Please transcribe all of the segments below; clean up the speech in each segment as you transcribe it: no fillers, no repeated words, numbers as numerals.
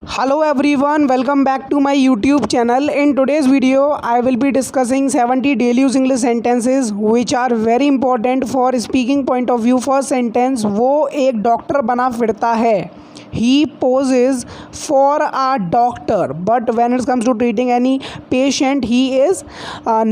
Hello everyone, welcome back to my YouTube channel. In today's video, I will be discussing 70 daily use English sentences which are very important for speaking point of view. First sentence, वो एक doctor बना फिरता है. He poses for a doctor, but when it comes to treating any patient, he is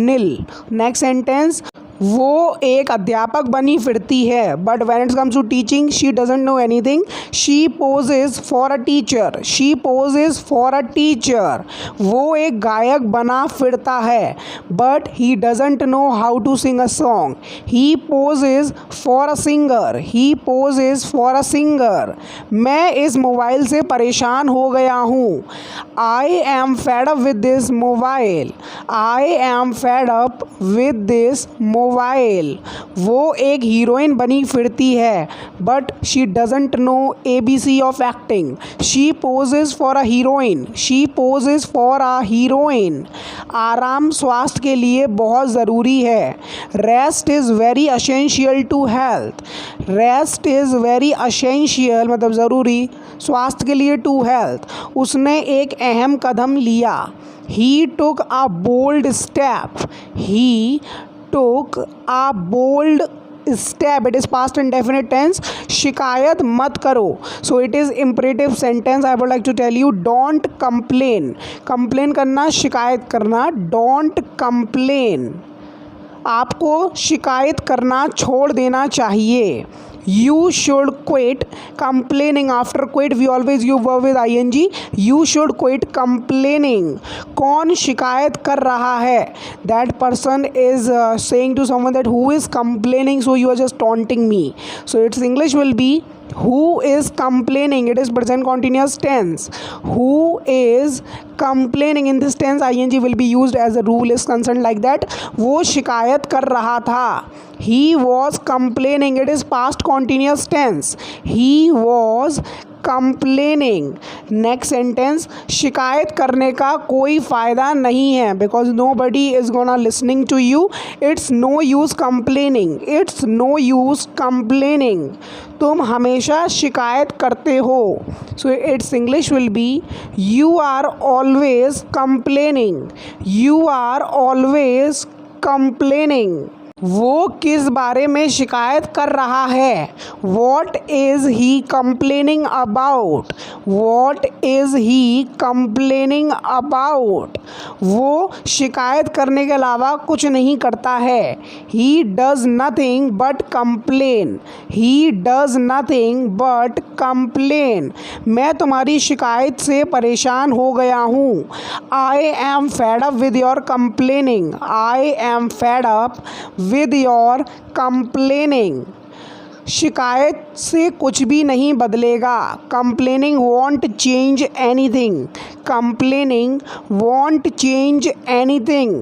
nil. Next sentence, वो एक अध्यापक बनी फिरती है, but when it comes to teaching she doesn't know anything. She poses for a teacher. She poses for a teacher. वो एक गायक बना फिरता है, but he doesn't know how to sing a song. He poses for a singer. He poses for a singer. मैं इस mobile से परेशान हो गया हूँ. I am fed up with this mobile. I am fed up with this mobile. वो एक heroine बनी फिरती है, but she doesn't know ABC of acting. She poses for a heroine. She poses for a heroine. आराम स्वास्थ्य के लिए बहुत ज़रूरी है. Rest is very essential to health. Rest is very essential मतलब ज़रूरी स्वास्थ्य के लिए टू हेल्थ. उसने एक अहम कदम लिया. He took a bold step. ही took a bold step. It is past indefinite tense. शिकायत मत करो. So it is imperative sentence. I would like to tell you, don't complain. Complain करना, शिकायत करना. Don't complain. आपको शिकायत करना छोड़ देना चाहिए. You should quit complaining. After quit we always use verb with ing. You should quit complaining. कौन शिकायत कर रहा है? That person is saying to someone that who is complaining, so you are just taunting me. So its English will be who is complaining. It is present continuous tense. Who is complaining. In this tense ing will be used as a rule is concerned like that. वो शिकायत कर रहा था. He was complaining. It is past continuous tense. He was complaining. Next sentence, शिकायत करने का कोई फ़ायदा नहीं है, because nobody is gonna listening to you. It's no use complaining. It's no use complaining. तुम हमेशा शिकायत करते हो. So its English will be you are always complaining. You are always complaining. वो किस बारे में शिकायत कर रहा है? What is he complaining about? What is he complaining about? वो शिकायत करने के अलावा कुछ नहीं करता है. He does nothing but complain. He does nothing but complain. मैं तुम्हारी शिकायत से परेशान हो गया हूँ. I am fed up with your complaining. I am fed up with your complaining. शिकायत से कुछ भी नहीं बदलेगा. Complaining won't change anything. Complaining won't change anything.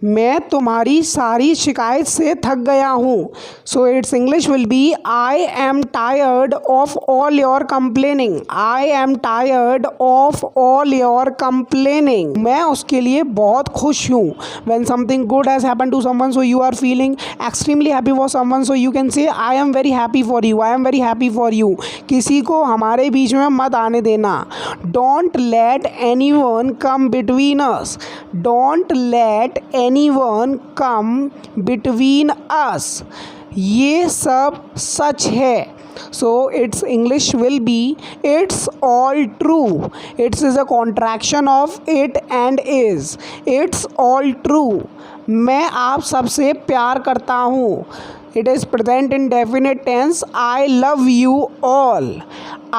मैं तुम्हारी सारी शिकायत से थक गया हूँ. So it's English will be I am tired of all your complaining. I am tired of all your complaining. मैं उसके लिए बहुत खुश हूँ. When something good has happen to someone, so you are feeling extremely happy for someone, so you can say I am very happy for you. I am very happy for you. किसी को हमारे बीच में मत आने देना. Don't let anyone come between us. Don't let anyone come between us. ये सब सच है. So its English will be it's all true. It is a contraction of it and is. It's all true. मैं आप सबसे प्यार करता हूँ. It is present in definite tense. I love you all.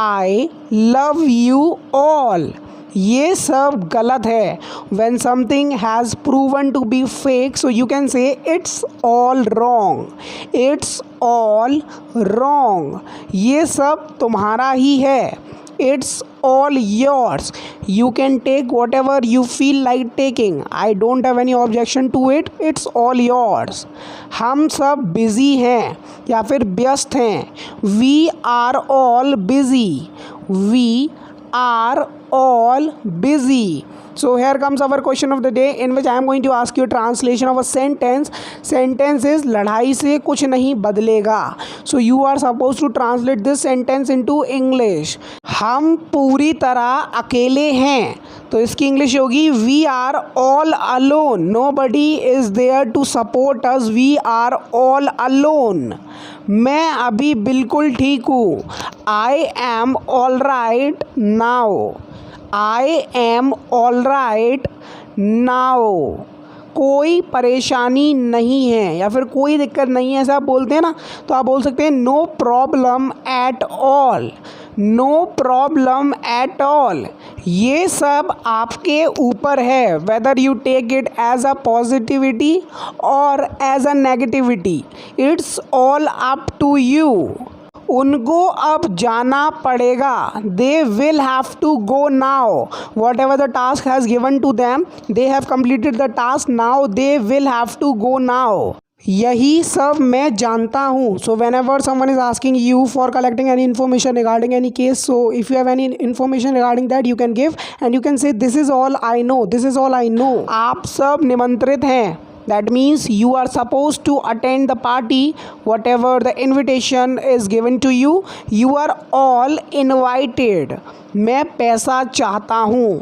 I love you all. ये सब गलत है. When something has proven to be fake, so you can say it's all wrong. It's all wrong. ये सब तुम्हारा ही है. It's all yours. You can take whatever you feel like taking. I don't have any objection to it. It's all yours. हम सब busy हैं या फिर व्यस्त हैं. We are all busy. We are all busy. So here comes our question of the day in which I am going to ask you a translation of a sentence. Sentence is लड़ाई से कुछ नहीं बदलेगा. So you are supposed to translate this sentence into English. हम पूरी तरह अकेले हैं, तो इसकी इंग्लिश होगी We are all alone. Nobody is there to support us. We are all alone. मैं अभी बिल्कुल ठीक हूँ. I am all right now. I am all right now. कोई परेशानी नहीं है या फिर कोई दिक्कत नहीं है, ऐसा आप बोलते हैं ना, तो आप बोल सकते हैं no problem at all. No problem at all. ये सब आपके ऊपर है, whether you take it as a positivity और as a negativity. It's all up to you. उनको अब जाना पड़ेगा. They will have to go now. Whatever the task has given to them, they have completed the task. Now they will have to go now. यही सब मैं जानता हूँ. So when ever someone is asking you for collecting any information regarding any case, so if you have any information regarding that you can give and you can से this is all I know. This is all I know. आप सब निमंत्रित हैं. That means you are supposed to attend the party, whatever the invitation is given to you. You are all invited. मैं पैसा चाहता हूँ.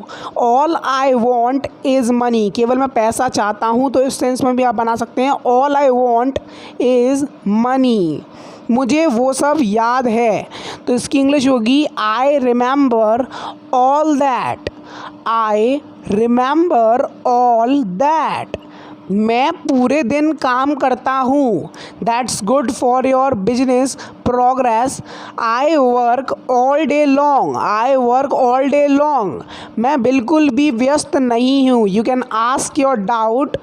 All I want is money. केवल मैं पैसा चाहता हूँ, तो इस सेंस में भी आप बना सकते हैं All I want is money. मुझे वो सब याद है, तो इसकी इंग्लिश होगी I remember all that. I remember all that. मैं पूरे दिन काम करता हूँ. That's good for your business progress. I work all day long. I work all day long. मैं बिल्कुल भी व्यस्त नहीं हूँ. You can ask your doubt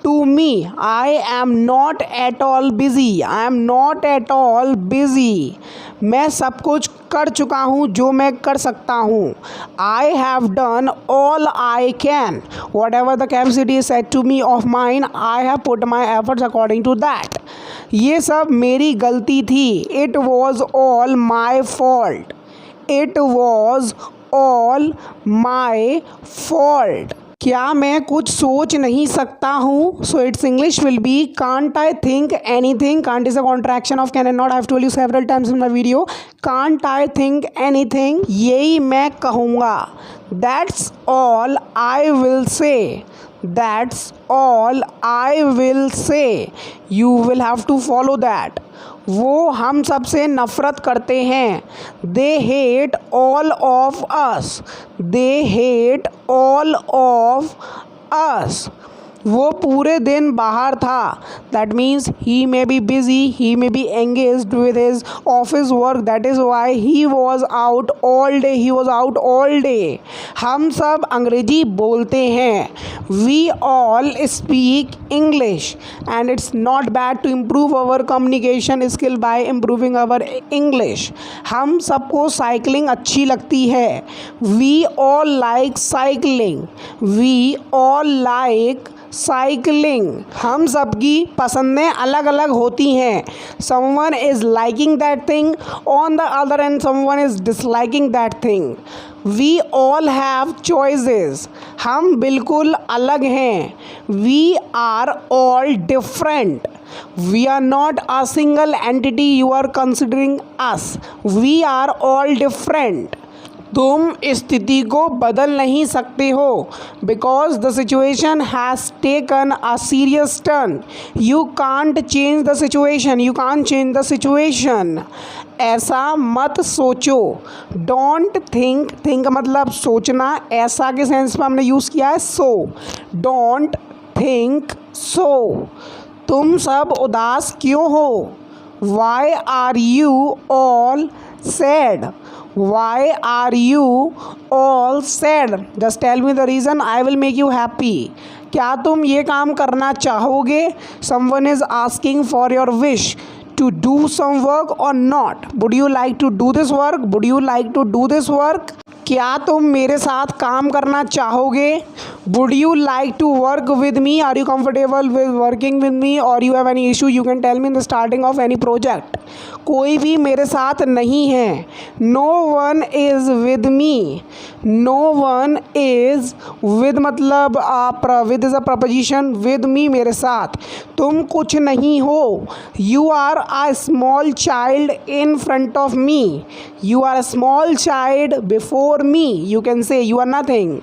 to me. I am not at all busy. I am not at all busy. मैं सब कुछ कर चुका हूँ जो मैं कर सकता हूँ. I have done all I can. Whatever the capacity is set to me of mine, I have put my efforts according to that. ये सब मेरी गलती थी. It was all my fault. It was all my fault. क्या मैं कुछ सोच नहीं सकता हूँ? So it's English will be can't I think anything. Can't is a contraction of can and not. I have told you several times in my video. Can't I think anything. यही मैं कहूँगा. That's all I will say. That's all I will say. You will have to follow that. वो हम सबसे नफ़रत करते हैं. They hate all of us. They hate all of us. वो पूरे दिन बाहर था. That means he may be busy, he may be engaged with his office work. That is why he was out all day. He was out all day. हम सब अंग्रेजी बोलते हैं. We all speak English and it's not bad to improve our communication skill by improving our English. हम सबको cycling अच्छी लगती है. We all like cycling. We all like cycling. हम सबकी पसंदें अलग अलग होती हैं. Someone is liking that thing, on the other end someone is disliking that thing. We all have choices. हम बिल्कुल अलग हैं. We are all different. We are not a single entity you are considering us. We are all different. तुम स्थिति को बदल नहीं सकते हो. Because the situation has taken a serious turn. You can't change the situation. You can't change the situation. ऐसा मत सोचो. Don't think. थिंक मतलब सोचना. ऐसा के सेंस में हमने यूज़ किया है सो. Don't think so. तुम सब उदास क्यों हो? Why are you all sad? Why are you all sad? Just tell me the reason. I will make you happy. क्या तुम ये काम करना चाहोगे? Someone is asking for your wish to do some work or not. Would you like to do this work? Would you like to do this work? क्या तुम मेरे साथ काम करना चाहोगे? Would you like to work with me? Are you comfortable with working with me? Or you have any issue? You can tell me in the starting of any project. कोई भी मेरे साथ नहीं है। No one is with me. No one is with मतलब with is a preposition, with me मेरे साथ। तुम कुछ नहीं हो। You are a small child in front of me. You are a small child before me. You can say you are nothing.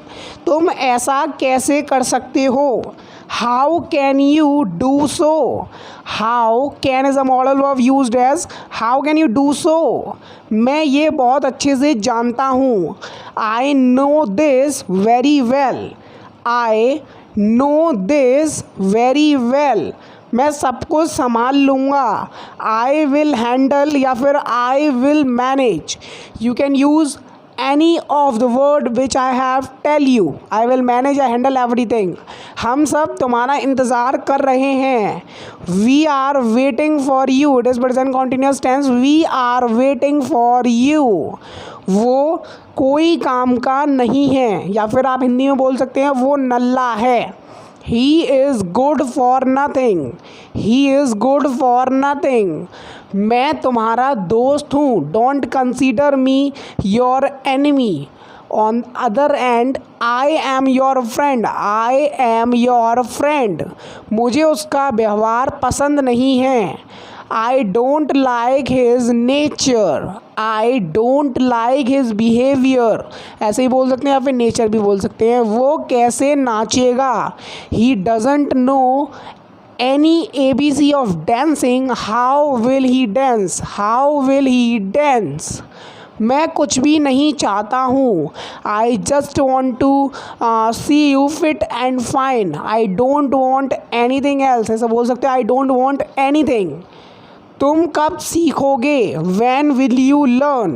तुम ऐसा कैसे कर सकते हो? How can you do so? How can is a modal verb used as how can you do सो। मैं ये बहुत अच्छे से जानता हूँ। I know this very well. I know this very well. मैं सब कुछ संभाल लूँगा। आई विल हैंडल या फिर I will manage. You can use any of the word which I have tell you. I will manage, I handle everything. हम सब तुम्हारा इंतज़ार कर रहे हैं। We are waiting for you. It is present continuous tense. We are waiting for you. वो कोई काम का नहीं है, या फिर आप हिंदी में बोल सकते हैं वो नल्ला है। He is good for nothing. He is good for nothing. मैं तुम्हारा दोस्त हूँ। Don't consider me your enemy. On other end, I am your friend. I am your friend. मुझे उसका व्यवहार पसंद नहीं है। I don't like his nature. I don't like his behavior. ऐसे ही बोल सकते हैं या फिर नेचर भी बोल सकते हैं। वो कैसे नाचेगा? He doesn't know any ABC of dancing. How will he dance? How will he dance? मैं कुछ भी नहीं चाहता हूँ। I just want to see you fit and fine. I don't want anything else. ऐसा बोल सकते हैं I don't want anything. तुम कब सीखोगे? When will you learn?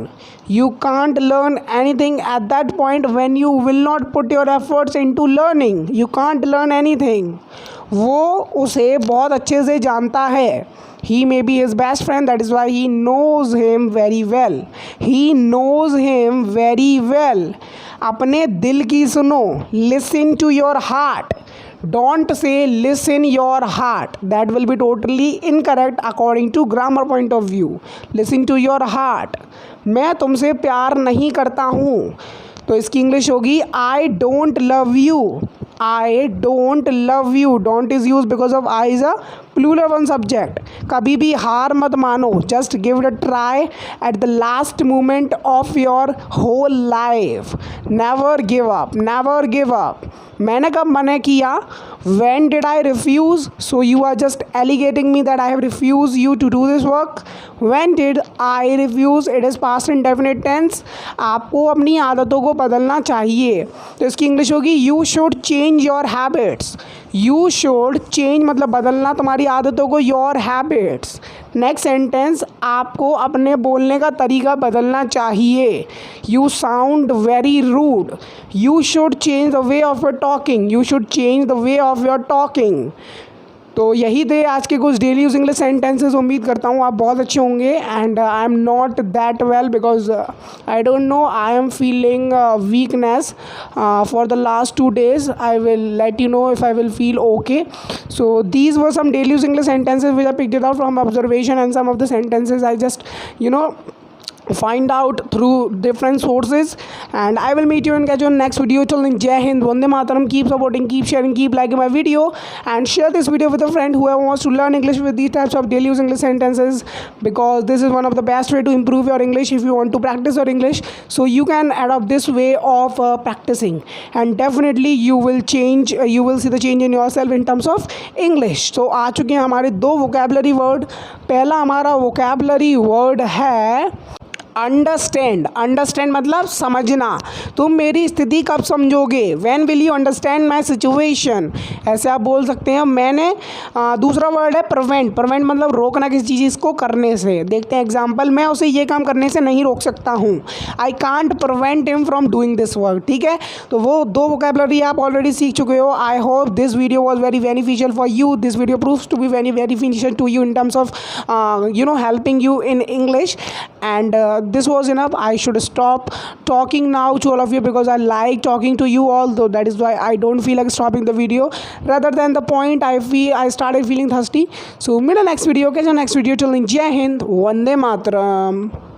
You can't learn anything at that point when you will not put your efforts into learning. You can't learn anything. वो उसे बहुत अच्छे से जानता है। He may be his best friend, that is why he knows him very well. He knows him very well. अपने दिल की सुनो। Listen to your heart. Don't say listen your heart. That will be totally incorrect according to grammar point of view. Listen to your heart. मैं तुमसे प्यार नहीं करता हूँ, तो इसकी इंग्लिश होगी I don't love you. I don't love you. Don't is used because of I is a plural one subject. कभी भी हार मत मानो. Just give it a try at the last moment of your whole life. Never give up. Never give up. मैंने कब मना किया? When did I refuse? So you are just alleging me that I have refused you to do this work. When did I refuse? It is past indefinite tense. आपको अपनी आदतों को बदलना चाहिए, तो इसकी इंग्लिश होगी You should change your habits. You should change मतलब बदलना तुम्हारी आदतों को, your habits. नेक्स्ट सेंटेंस, आपको अपने बोलने का तरीका बदलना चाहिए। You sound very rude. You should change the way of your talking. You should change the way of your talking. तो यही थे आज के कुछ डेली यूज इंग्लिश सेंटेंसेस। उम्मीद करता हूँ आप बहुत अच्छे होंगे। And I am not that well because I don't know, I am feeling weakness for the last 2 days. I will let you know if I will feel okay. So these were some daily use English sentences which I picked it out from observation, and some of the sentences I just find out through different sources. And I will meet you and catch you on next video. Till then, Jai Hind, Vande Mataram. Keep supporting, keep sharing, keep liking my video, and share this video with a friend whoever wants to learn English with these types of daily use English sentences, because this is one of the best way to improve your English if you want to practice your English. So you can adopt this way of practicing, and definitely you will change, you will see the change in yourself in terms of English. So आ चुके हैं हमारे 2 vocabulary word. पहला हमारा vocabulary word है understand. Understand मतलब समझना। तुम मेरी स्थिति कब समझोगे? When will you understand my situation? ऐसे आप बोल सकते हैं। मैंने दूसरा वर्ड है प्रिवेंट। प्रिवेंट मतलब रोकना किसी चीज़ को करने से। देखते हैं एग्जाम्पल, मैं उसे ये काम करने से नहीं रोक सकता हूँ। I can't prevent him from doing this work. ठीक है, तो वो 2 वोकेबलरी आप ऑलरेडी सीख चुके हो। I hope this video was very beneficial for you. This video proves to be very beneficial to you in terms of helping you in English. And this was enough. I should stop talking now to all of you because I like talking to you all, though that is why I don't feel like stopping the video. Rather than the point, I started feeling thirsty. So meet the next video. Okay, so next video till then, Jai Hind, Vande Mataram.